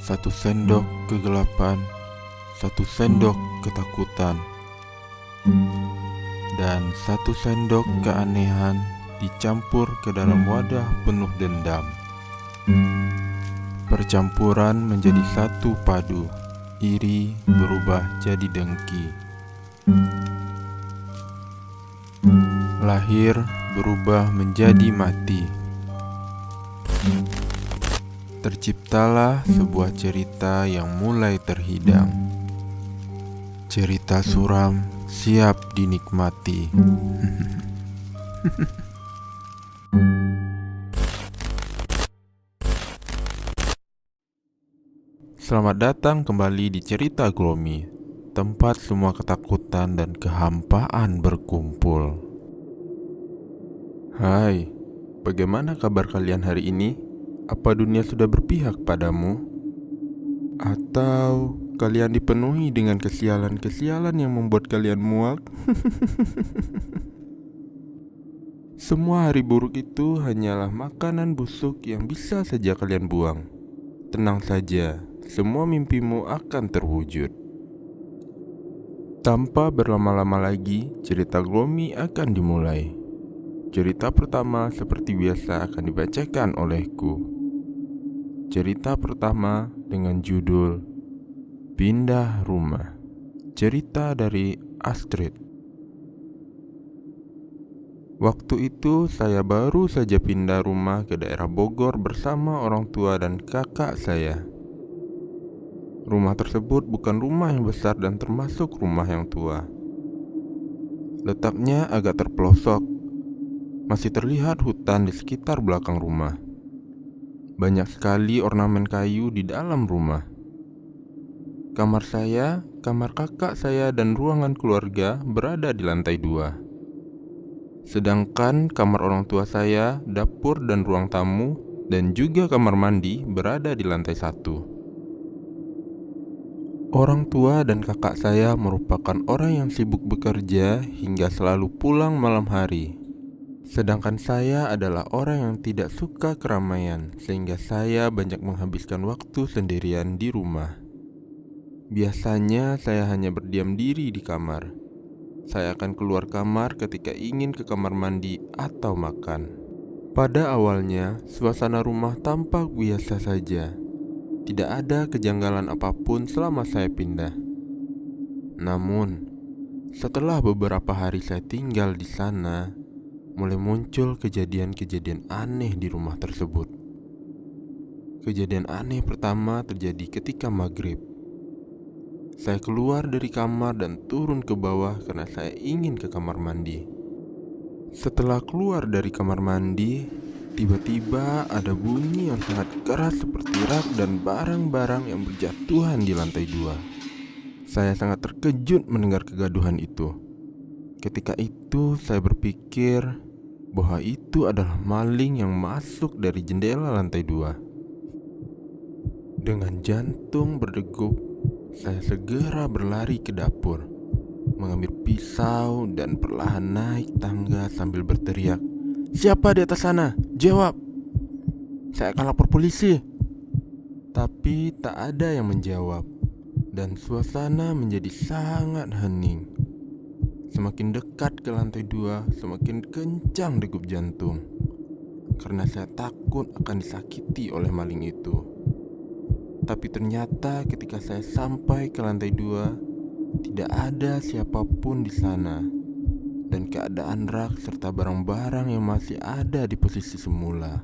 Satu sendok kegelapan, satu sendok ketakutan, dan satu sendok keanehan dicampur ke dalam wadah penuh dendam. Percampuran menjadi satu padu, iri berubah jadi dengki. Lahir berubah menjadi mati. Terciptalah sebuah cerita yang mulai terhidang. Cerita suram siap dinikmati. Selamat datang kembali di Cerita Glomi, tempat semua ketakutan dan kehampaan berkumpul. Hai, bagaimana kabar kalian hari ini? Apa dunia sudah berpihak padamu? Atau kalian dipenuhi dengan kesialan-kesialan yang membuat kalian muak? Semua hari buruk itu hanyalah makanan busuk yang bisa saja kalian buang. Tenang saja, semua mimpimu akan terwujud. Tanpa berlama-lama lagi, cerita Glomi akan dimulai. Cerita pertama seperti biasa akan dibacakan olehku. Cerita pertama dengan judul Pindah Rumah. Cerita dari Astrid. Waktu itu saya baru saja pindah rumah ke daerah Bogor bersama orang tua dan kakak saya. Rumah tersebut bukan rumah yang besar dan termasuk rumah yang tua. Letaknya agak terpelosok. Masih terlihat hutan di sekitar belakang rumah. Banyak sekali ornamen kayu di dalam rumah. Kamar saya, kamar kakak saya, dan ruangan keluarga berada di lantai 2. Sedangkan kamar orang tua saya, dapur dan ruang tamu, dan juga kamar mandi berada di lantai 1. Orang tua dan kakak saya merupakan orang yang sibuk bekerja hingga selalu pulang malam hari. Sedangkan saya adalah orang yang tidak suka keramaian, sehingga saya banyak menghabiskan waktu sendirian di rumah. Biasanya saya hanya berdiam diri di kamar. Saya akan keluar kamar ketika ingin ke kamar mandi atau makan. Pada awalnya, suasana rumah tampak biasa saja. Tidak ada kejanggalan apapun selama saya pindah. Namun, setelah beberapa hari saya tinggal di sana, mulai muncul kejadian-kejadian aneh di rumah tersebut. Kejadian aneh pertama terjadi ketika maghrib. Saya keluar dari kamar dan turun ke bawah karena saya ingin ke kamar mandi. Setelah keluar dari kamar mandi, tiba-tiba ada bunyi yang sangat keras seperti rak dan barang-barang yang berjatuhan di lantai 2. Saya sangat terkejut mendengar kegaduhan itu. Ketika itu saya berpikir bahwa itu adalah maling yang masuk dari jendela lantai 2. Dengan jantung berdegup, saya segera berlari ke dapur, mengambil pisau dan perlahan naik tangga sambil berteriak, "Siapa di atas sana? Jawab! Saya akan lapor polisi!" Tapi tak ada yang menjawab, dan suasana menjadi sangat hening. Semakin dekat ke lantai 2, semakin kencang degup jantung, karena saya takut akan disakiti oleh maling itu. Tapi ternyata ketika saya sampai ke lantai 2, tidak ada siapapun di sana, dan keadaan rak serta barang-barang yang masih ada di posisi semula.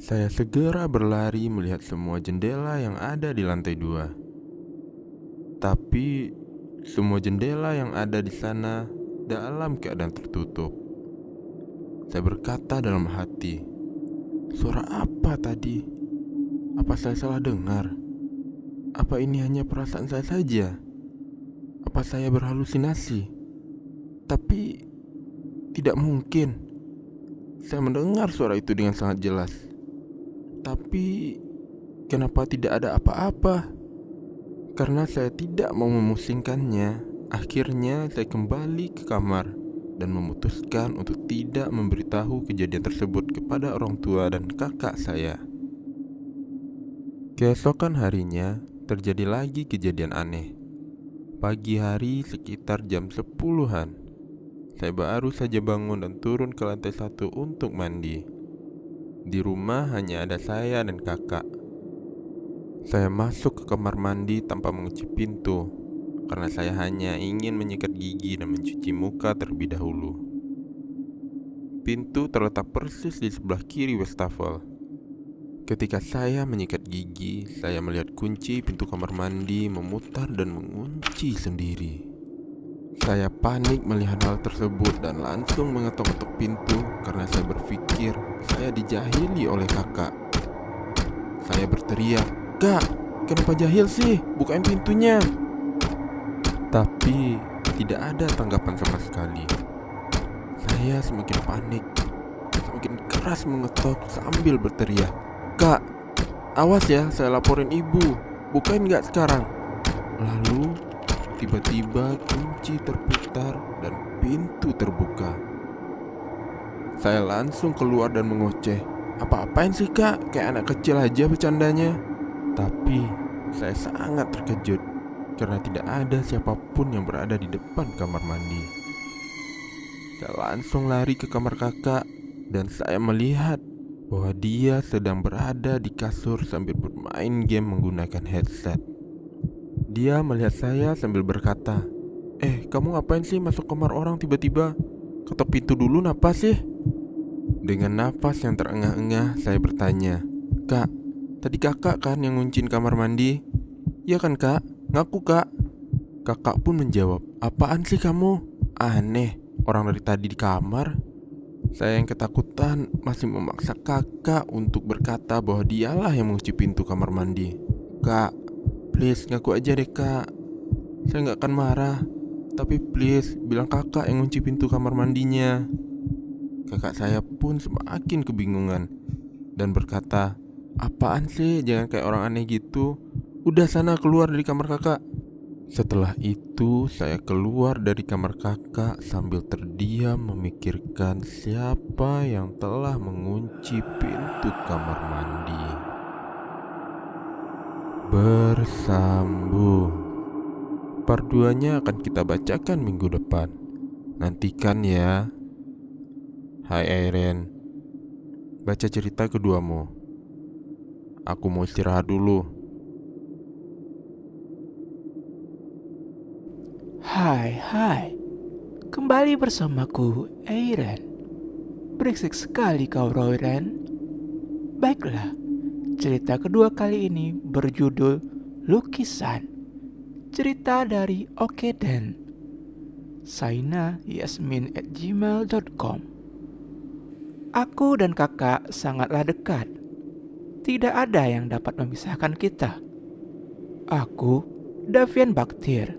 Saya segera berlari melihat semua jendela yang ada di lantai 2. Tapi semua jendela yang ada di sana dalam keadaan tertutup. Saya berkata dalam hati, "Suara apa tadi? Apa saya salah dengar? Apa ini hanya perasaan saya saja? Apa saya berhalusinasi?" Tapi tidak mungkin. Saya mendengar suara itu dengan sangat jelas. Tapi kenapa tidak ada apa-apa? Karena saya tidak mau memusingkannya, akhirnya saya kembali ke kamar dan memutuskan untuk tidak memberitahu kejadian tersebut kepada orang tua dan kakak saya. Keesokan harinya, terjadi lagi kejadian aneh. Pagi hari sekitar jam 10-an, saya baru saja bangun dan turun ke lantai 1 untuk mandi. Di rumah hanya ada saya dan kakak. Saya masuk ke kamar mandi tanpa mengunci pintu, karena saya hanya ingin menyikat gigi dan mencuci muka terlebih dahulu. Pintu terletak persis di sebelah kiri wastafel. Ketika saya menyikat gigi, saya melihat kunci pintu kamar mandi memutar dan mengunci sendiri. Saya panik melihat hal tersebut dan langsung mengetok-ketok pintu karena saya berpikir saya dijahili oleh kakak. Saya berteriak, "Kak, kenapa jahil sih? Bukain pintunya!" Tapi tidak ada tanggapan sama sekali. Saya semakin panik, semakin keras mengetok sambil berteriak, "Kak, awas ya, saya laporin ibu. Bukain gak sekarang?" Lalu tiba-tiba kunci terputar dan pintu terbuka. Saya langsung keluar dan mengoceh, "Apa-apain sih kak? Kayak anak kecil aja bercandanya." Tapi saya sangat terkejut karena tidak ada siapapun yang berada di depan kamar mandi. Saya langsung lari ke kamar kakak dan saya melihat bahwa dia sedang berada di kasur sambil bermain game menggunakan headset. Dia melihat saya sambil berkata, kamu ngapain sih masuk kamar orang tiba-tiba? Ketok pintu dulu napa sih?" Dengan nafas yang terengah-engah saya bertanya, "Kak, tadi kakak kan yang ngunciin kamar mandi?" "Iya kan kak, ngaku kak." Kakak pun menjawab, "Apaan sih kamu? Aneh, orang dari tadi di kamar." Saya yang ketakutan masih memaksa kakak untuk berkata bahwa dialah yang mengunci pintu kamar mandi. "Kak, please ngaku aja deh kak. Saya gak akan marah. Tapi please bilang kakak yang ngunci pintu kamar mandinya." Kakak saya pun semakin kebingungan dan berkata, "Apaan sih, jangan kayak orang aneh gitu. Udah sana keluar dari kamar kakak." Setelah itu saya keluar dari kamar kakak sambil terdiam memikirkan siapa yang telah mengunci pintu kamar mandi. Bersambung. Part 2-nya akan kita bacakan minggu depan. Nantikan ya. Hai Airen, baca cerita keduamu. Aku mau istirahat dulu. Hai, kembali bersamaku, Airen. Berisik sekali kau, Royren. Baiklah, cerita kedua kali ini berjudul Lukisan. Cerita dari Okeden. saina@yasmin@gmail.com. Aku dan kakak sangatlah dekat. Tidak ada yang dapat memisahkan kita. Aku, Davian Baktir,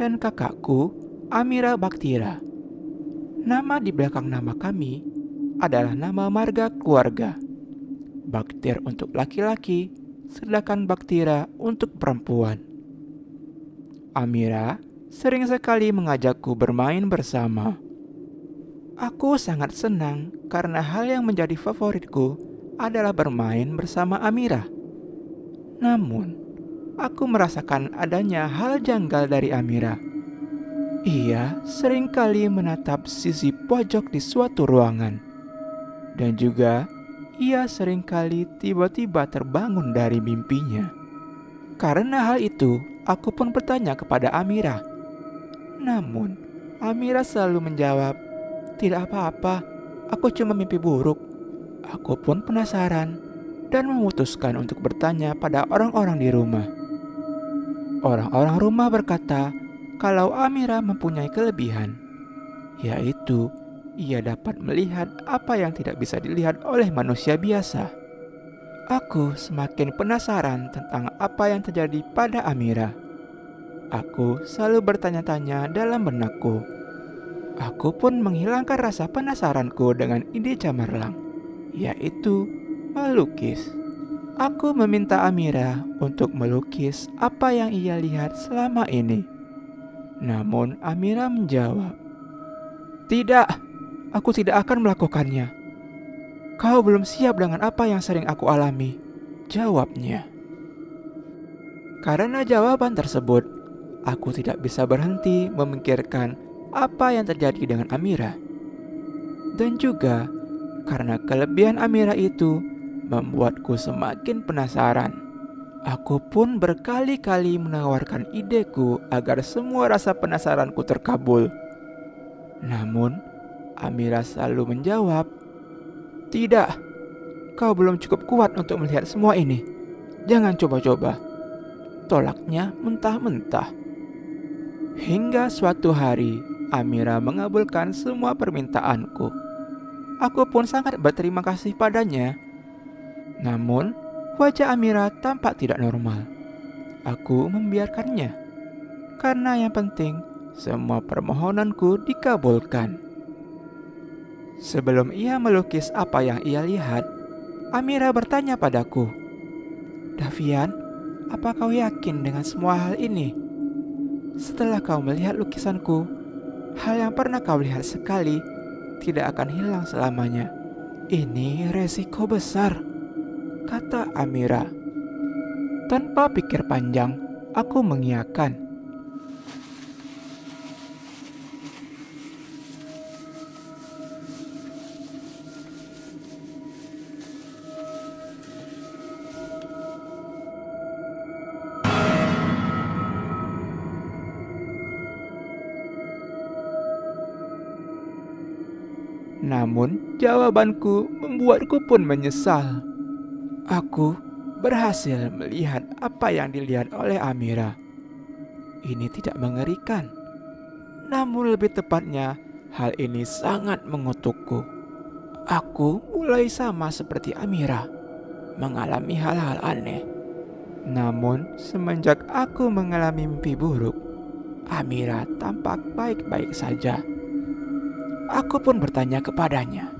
dan kakakku, Amira Baktira. Nama di belakang nama kami adalah nama marga keluarga. Baktir untuk laki-laki, sedangkan Baktira untuk perempuan. Amira sering sekali mengajakku bermain bersama. Aku sangat senang karena hal yang menjadi favoritku adalah bermain bersama Amira. Namun, aku merasakan adanya hal janggal dari Amira. Ia seringkali menatap sisi pojok di suatu ruangan. Dan juga, ia seringkali tiba-tiba terbangun dari mimpinya. Karena hal itu, aku pun bertanya kepada Amira. Namun, Amira selalu menjawab, "Tidak apa-apa, aku cuma mimpi buruk." Aku pun penasaran dan memutuskan untuk bertanya pada orang-orang di rumah. Orang-orang rumah berkata kalau Amira mempunyai kelebihan, yaitu ia dapat melihat apa yang tidak bisa dilihat oleh manusia biasa. Aku semakin penasaran tentang apa yang terjadi pada Amira. Aku selalu bertanya-tanya dalam benakku. Aku pun menghilangkan rasa penasaranku dengan ide cemerlang, yaitu melukis. Aku meminta Amira untuk melukis apa yang ia lihat selama ini. Namun Amira menjawab, Tidak, aku tidak akan melakukannya. Kau belum siap dengan apa yang sering aku alami, jawabnya. Karena jawaban tersebut, aku tidak bisa berhenti memikirkan apa yang terjadi dengan Amira. Dan juga karena kelebihan Amira itu membuatku semakin penasaran. Aku pun berkali-kali menawarkan ideku agar semua rasa penasaranku terkabul. Namun, Amira selalu menjawab, "Tidak, kau belum cukup kuat untuk melihat semua ini. Jangan coba-coba." Tolaknya mentah-mentah. Hingga suatu hari, Amira mengabulkan semua permintaanku. Aku pun sangat berterima kasih padanya. Namun, wajah Amira tampak tidak normal. Aku membiarkannya, karena yang penting semua permohonanku dikabulkan. Sebelum ia melukis apa yang ia lihat, Amira bertanya padaku, "Davian, apa kau yakin dengan semua hal ini? Setelah kau melihat lukisanku, hal yang pernah kau lihat sekali tidak akan hilang selamanya. Ini resiko besar," kata Amira. Tanpa pikir panjang, aku mengiyakan. Namun, jawabanku membuatku pun menyesal. Aku berhasil melihat apa yang dilihat oleh Amira. Ini tidak mengerikan, namun lebih tepatnya hal ini sangat mengutukku. Aku mulai sama seperti Amira, mengalami hal-hal aneh. Namun semenjak aku mengalami mimpi buruk, Amira tampak baik-baik saja. Aku pun bertanya kepadanya,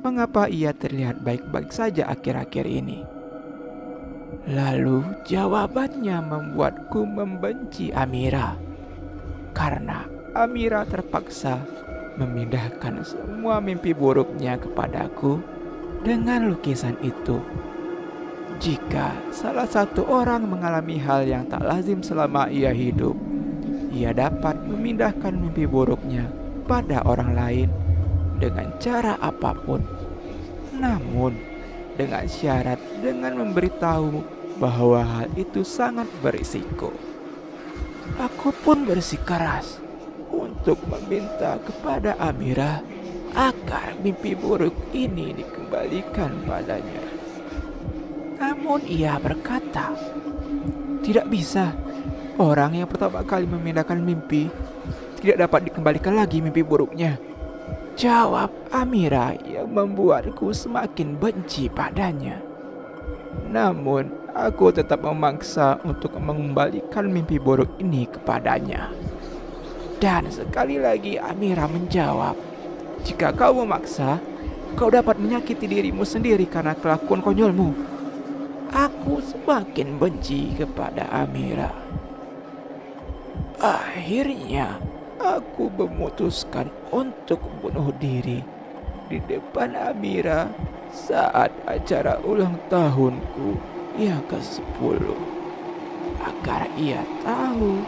mengapa ia terlihat baik-baik saja akhir-akhir ini. Lalu jawabannya membuatku membenci Amira, karena Amira terpaksa memindahkan semua mimpi buruknya kepadaku dengan lukisan itu. Jika salah satu orang mengalami hal yang tak lazim selama ia hidup, ia dapat memindahkan mimpi buruknya pada orang lain dengan cara apapun. Namun, dengan syarat dengan memberitahu bahwa hal itu sangat berisiko. Aku pun bersikeras untuk meminta kepada Amira agar mimpi buruk ini dikembalikan padanya. Namun ia berkata, "Tidak bisa. Orang yang pertama kali memindahkan mimpi tidak dapat dikembalikan lagi mimpi buruknya," jawab Amira yang membuatku semakin benci padanya. Namun, aku tetap memaksa untuk mengembalikan mimpi buruk ini kepadanya. Dan sekali lagi Amira menjawab, "Jika kau memaksa, kau dapat menyakiti dirimu sendiri karena kelakuan konyolmu." Aku semakin benci kepada Amira. Akhirnya, aku memutuskan untuk bunuh diri di depan Amira saat acara ulang tahunku yang ke-10, agar ia tahu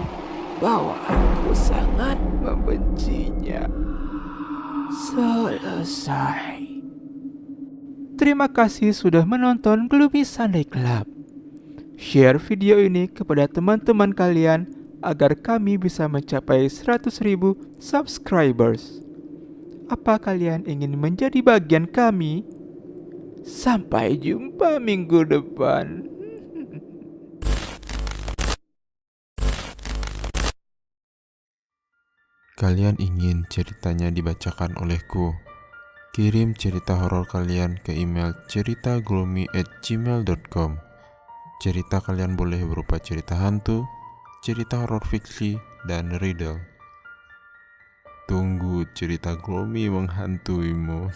bahwa aku sangat membencinya. Selesai. Terima kasih sudah menonton Gloomy Sunday Club. Share video ini kepada teman-teman kalian agar kami bisa mencapai 100.000 subscribers. Apa kalian ingin menjadi bagian kami? Sampai jumpa minggu depan. Kalian ingin ceritanya dibacakan olehku? Kirim cerita horor kalian ke email ceritaglomi@gmail.com. Cerita kalian boleh berupa cerita hantu, cerita horor fiksi, dan riddle. Tunggu cerita Glomi menghantuimu.